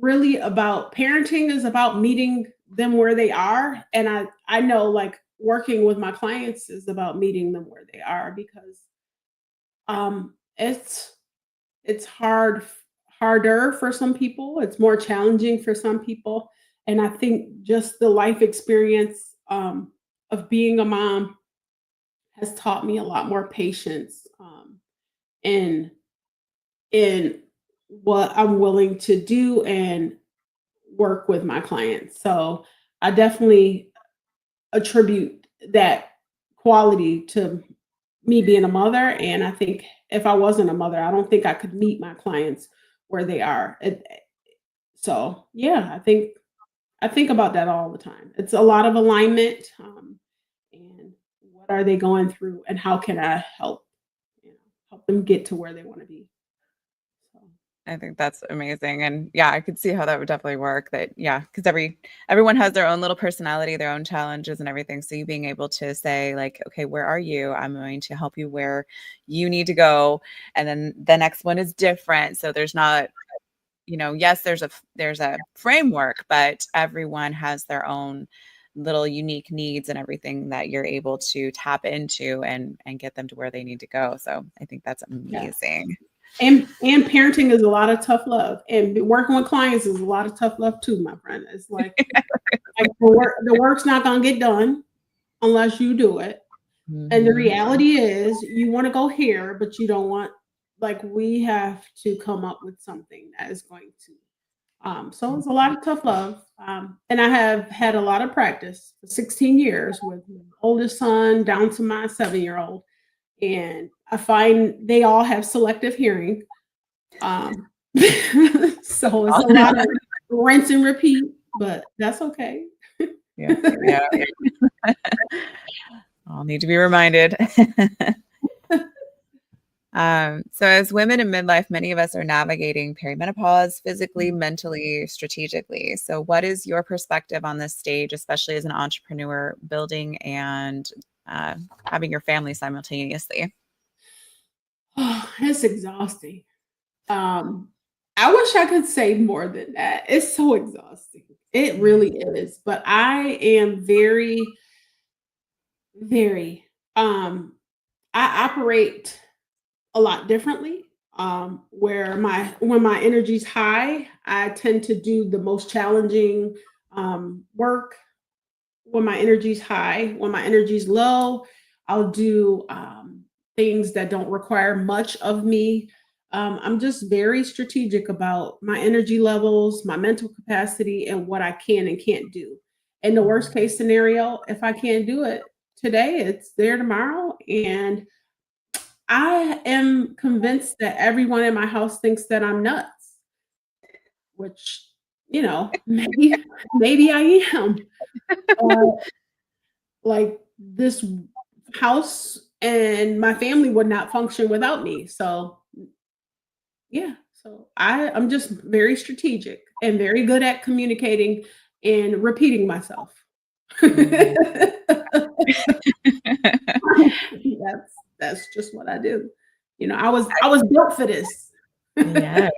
really about parenting is about meeting them where they are, and I know like working with my clients is about meeting them where they are because it's harder for some people. It's more challenging for some people. And I think just the life experience of being a mom has taught me a lot more patience in in what I'm willing to do and work with my clients. So I definitely attribute that quality to me being a mother. And I think if I wasn't a mother, I don't think I could meet my clients where they are. So yeah, I think about that all the time. It's a lot of alignment, and what are they going through, and how can I help, help them get to where they want to be. So, I think that's amazing. And yeah, I could see how that would definitely work. That yeah, because everyone has their own little personality, their own challenges and everything. So you being able to say, like, okay, where are you? I'm going to help you where you need to go. And then the next one is different. So there's not, yes, there's a framework, but everyone has their own little unique needs and everything that you're able to tap into and get them to where they need to go. So I think that's yeah. amazing. And parenting is a lot of tough love, and working with clients is a lot of tough love too, my friend. It's like the work's not gonna get done unless you do it. And the Mhm. reality is you want to go here, but you don't want, like, we have to come up with something that is going to. So it's a lot of tough love. And I have had a lot of practice for 16 years with my oldest son down to my 7-year-old. And I find they all have selective hearing. Um, so it's a lot of rinse and repeat, but that's okay. Yeah, yeah. I'll need to be reminded. So as women in midlife, many of us are navigating perimenopause physically, mentally, strategically. So what is your perspective on this stage, especially as an entrepreneur building and having your family simultaneously? Oh, it's exhausting. Um, I wish I could say more than that. It's so exhausting. It really is. But I am very, very, I operate a lot differently. Where when my energy's high, I tend to do the most challenging work. When my energy's high, when my energy's low, I'll do things that don't require much of me. I'm just very strategic about my energy levels, my mental capacity, and what I can and can't do. In the worst case scenario, if I can't do it today, it's there tomorrow. And I am convinced that everyone in my house thinks that I'm nuts, which, maybe I am. Uh, like this house and my family would not function without me. So yeah, So I'm just very strategic and very good at communicating and repeating myself. Mhm. That's just what I do. I was built for this. Yes,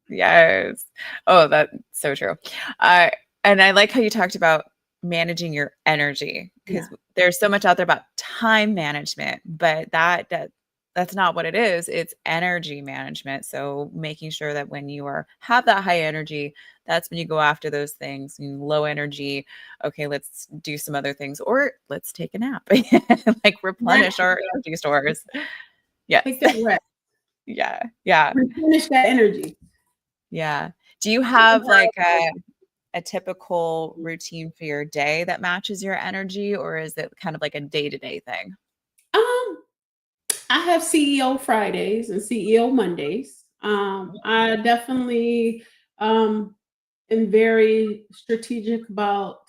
yes. Oh, that's so true. Uh, and I like how you talked about managing your energy because Yeah, there's so much out there about time management, but that's not what it is. It's energy management. So making sure that when you have that high energy, that's when you go after those things. Low energy, okay, let's do some other things, or let's take a nap, like replenish rest, our energy stores. Yes. take that rest, Yeah. Yeah. replenish that energy. Yeah. Do you have like a typical routine for your day that matches your energy, or is it kind of like a day-to-day thing? Um, I have CEO Fridays and CEO Mondays. I definitely am very strategic about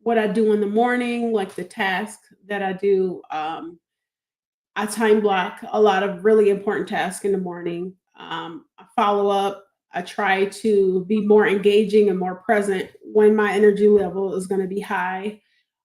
what I do in the morning, like the task that I do. I time block a lot of really important tasks in the morning. I follow up. I try to be more engaging and more present when my energy level is going to be high.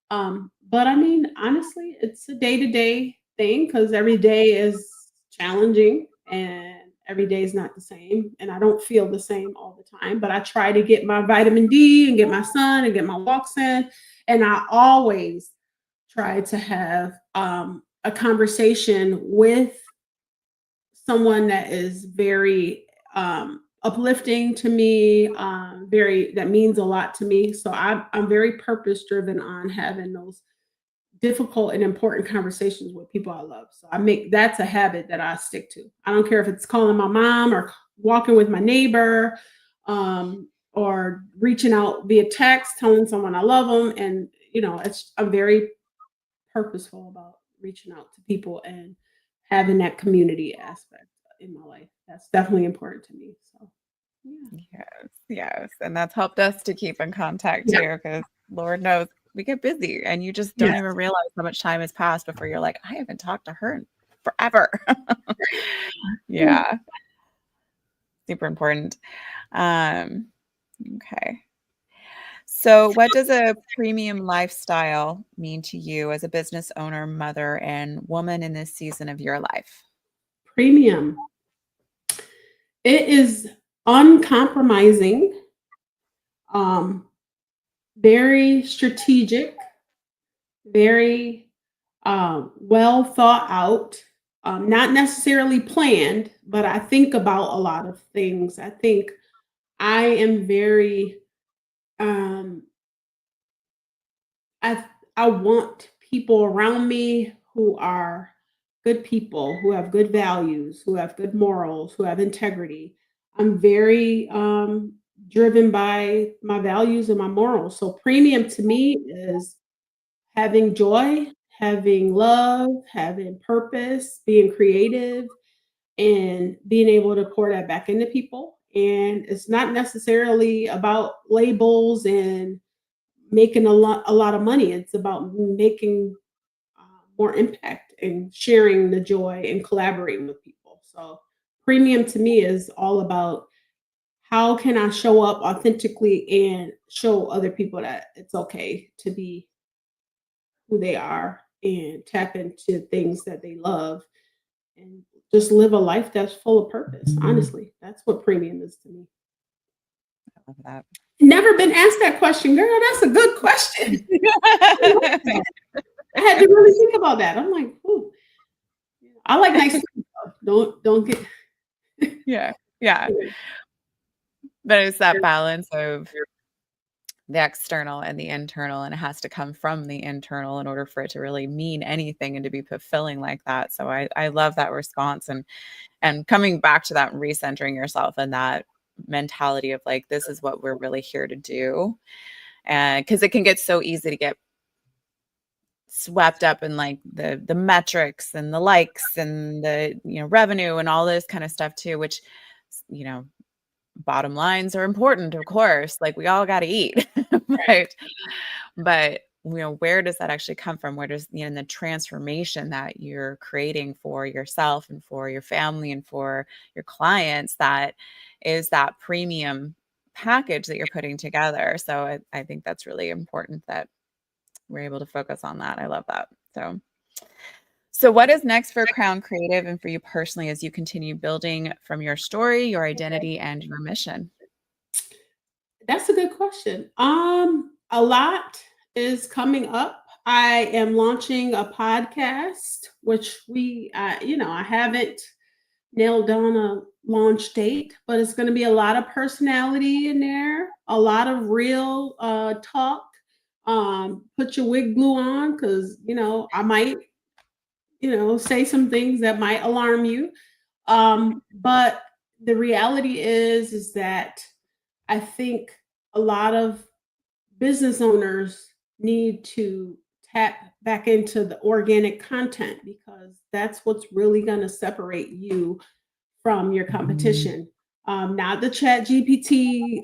But I mean, honestly, it's a day to day thing because every day is challenging and every day is not the same. And I don't feel the same all the time, but I try to get my vitamin D and get my sun and get my walks in. And I always try to have a conversation with someone that is very uplifting to me, very that means a lot to me. So I'm very purpose driven on having those difficult and important conversations with people I love. So I make that's a habit that I stick to. I don't care if it's calling my mom or walking with my neighbor, or reaching out via text, telling someone I love them, and I'm very purposeful about reaching out to people and having that community aspect in my life. That's definitely important to me. So yeah. Yes, yes, and that's helped us to keep in contact Yeah. too, because Lord knows we get busy and you just don't Yes. even realize how much time has passed before you're like, "I haven't talked to her in forever." Yeah, super important. Um, okay. So what does a premium lifestyle mean to you as a business owner, mother, and woman in this season of your life? Premium. It is uncompromising, um, very strategic, very well thought out, not necessarily planned, but I think about a lot of things. I think I am very um, I I want people around me who are good people, who have good values, who have good morals, who have integrity. I'm very driven by my values and my morals. So premium to me is having joy, having love, having purpose, being creative, and being able to pour that back into people. And it's not necessarily about labels and making a lot of money. It's about making more impact and sharing the joy and collaborating with people. So premium to me is all about how can I show up authentically and show other people that it's okay to be who they are and tap into things that they love and just live a life that's full of purpose. Honestly, that's what premium is to me. I love that. Never been asked that question, girl. That's a good question. I had to really think about that. I'm like, ooh, I like nice things though. Don't get Yeah, yeah. But it's that balance of the external and the internal, and it has to come from the internal in order for it to really mean anything and to be fulfilling like that. So I love that response and coming back to that and recentering yourself and that mentality of like, this is what we're really here to do. And because it can get so easy to get swept up in like the metrics and the likes and the revenue and all this kind of stuff too, which you know bottom lines are important, of course, like we all got to eat. right. but but where does that actually come from? Where does, the transformation that you're creating for yourself and for your family and for your clients, that is that premium package that you're putting together. So I think that's really important that we're able to focus on that. I love that. So what is next for Crown Creative and for you personally as you continue building from your story, your identity, and your mission? That's a good question. A lot is coming up. I am launching a podcast, which I haven't nailed down a launch date, but it's going to be a lot of personality in there, a lot of real talk. Put your wig glue on because I might say some things that might alarm you. But the reality is that I think a lot of business owners need to tap back into the organic content because that's what's really going to separate you from your competition. Not the chat GPT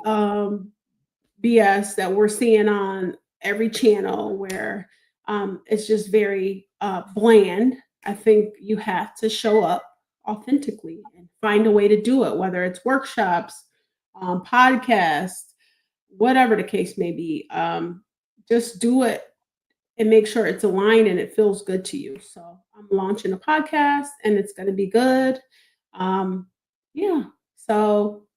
BS that we're seeing on every channel where it's just very bland. I think you have to show up authentically and find a way to do it, whether it's workshops, podcasts, whatever the case may be. Just do it and make sure it's aligned and it feels good to you. So I'm launching a podcast and it's going to be good. Yeah. So,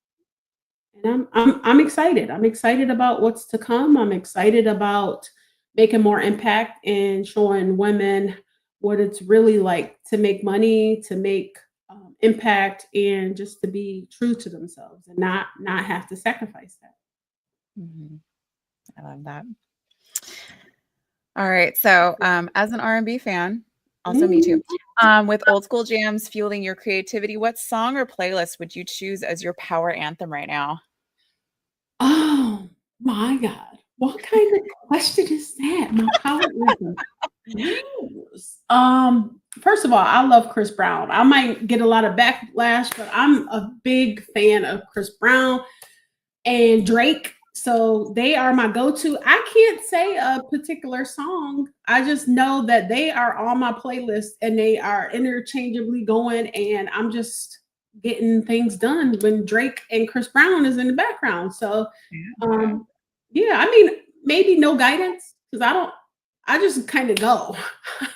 and I'm excited. I'm excited about what's to come. I'm excited about making more impact and showing women what it's really like to make money, to make impact, and just to be true to themselves and not have to sacrifice that. I love that. All right. So as an R&B fan, also me too, with old school jams fueling your creativity, what song or playlist would you choose as your power anthem right now? Oh my God. What kind of question is that? My power anthem. First of all, I love Chris Brown. I might get a lot of backlash, but I'm a big fan of Chris Brown and Drake. So they are my go-to. I can't say a particular song. I just know that they are on my playlist and they are interchangeably going, and I'm just getting things done when Drake and Chris Brown is in the background. So yeah, I mean, maybe no guidance because I just kind of go.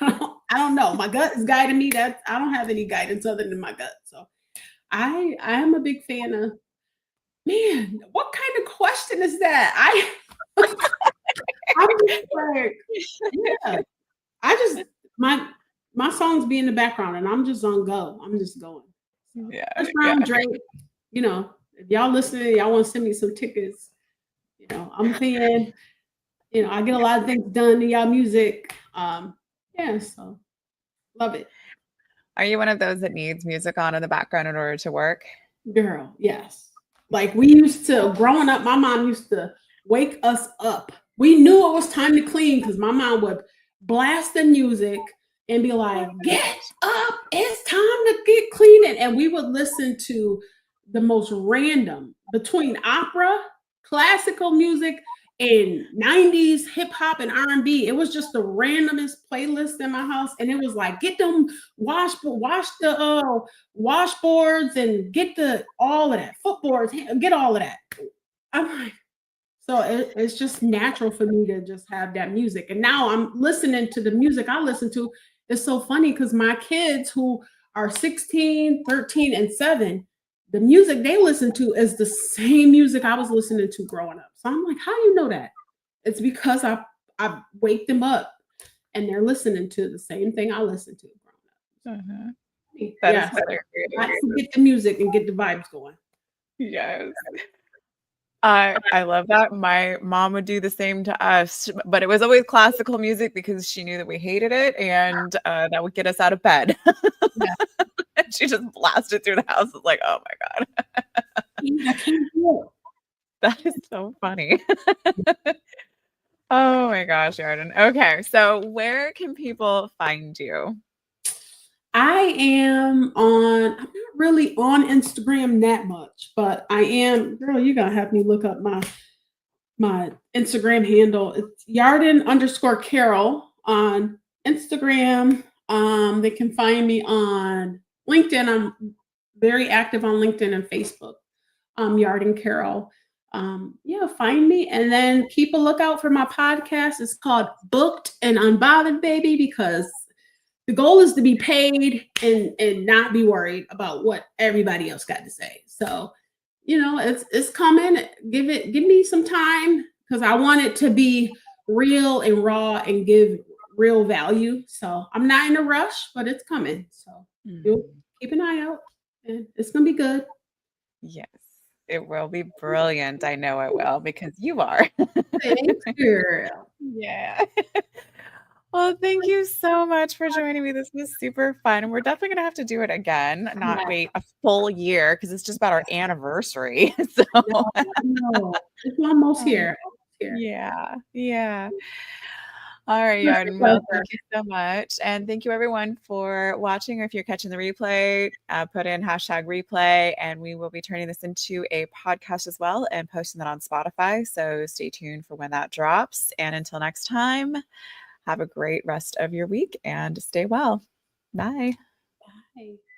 I don't know. My gut is guiding me. That I don't have any guidance other than my gut. So I am a big fan of. Man, what kind of question is that? I'm just like, yeah. I just my songs be in the background and I'm just on go. I'm just going. So, Chris Brown, Drake, if y'all listening, y'all want to send me some tickets, I'm a fan. I get a lot of things done in y'all music. Yeah, so love it. Are you one of those that needs music on in the background in order to work? Girl, yes. Like we used to, growing up, my mom used to wake us up. We knew it was time to clean because my mom would blast the music and be like, get up, it's time to get cleaning. And we would listen to the most random between opera, classical music, and 90s hip hop and R&B. It was just the randomest playlist in my house. And it was like, get them wash the washboards and get all of that, footboards, get all of that. I'm like, so it's just natural for me to just have that music. And now I'm listening to the music I listen to. It's so funny because my kids who are 16, 13, and 7, the music they listen to is the same music I was listening to growing up. So I'm like, how do you know that? It's because I wake them up and they're listening to the same thing I listened to growing up. That is hilarious. I get the music and get the vibes going. Yes. I love that. My mom would do the same to us, but it was always classical music because she knew that we hated it, and that would get us out of bed. Yeah. And she just blasted through the house. It's like, oh my God. I can't do it. That is so funny. Oh my gosh, Yarden. Okay, so where can people find you? I'm not really on Instagram that much, but I am, girl, you're gonna have me look up my my Instagram handle. It's Yarden_Carroll on Instagram. They can find me on LinkedIn. I'm very active on LinkedIn and Facebook. Yarden Carroll. Yeah, find me and then keep a lookout for my podcast. It's called Booked and Unbothered, baby, because the goal is to be paid and not be worried about what everybody else got to say. So, it's coming. Give me some time because I want it to be real and raw and give real value. So I'm not in a rush, but it's coming. So you'll keep an eye out and it's gonna be good. Yes, it will be brilliant. I know it will because you are. Thanks, girl. Yeah. Well, thank you so much for joining me. This was super fun. And we're definitely going to have to do it again, not Yeah, wait a full year because it's just about our anniversary. So, no, it's almost um, here. Almost here. yeah. Yeah. All right, It's a Yarden. Well, pleasure. thank you so much. And thank you everyone for watching. Or if you're catching the replay, put in hashtag replay, and we will be turning this into a podcast as well and posting that on Spotify. So stay tuned for when that drops. And until next time, have a great rest of your week and stay well. Bye. Bye.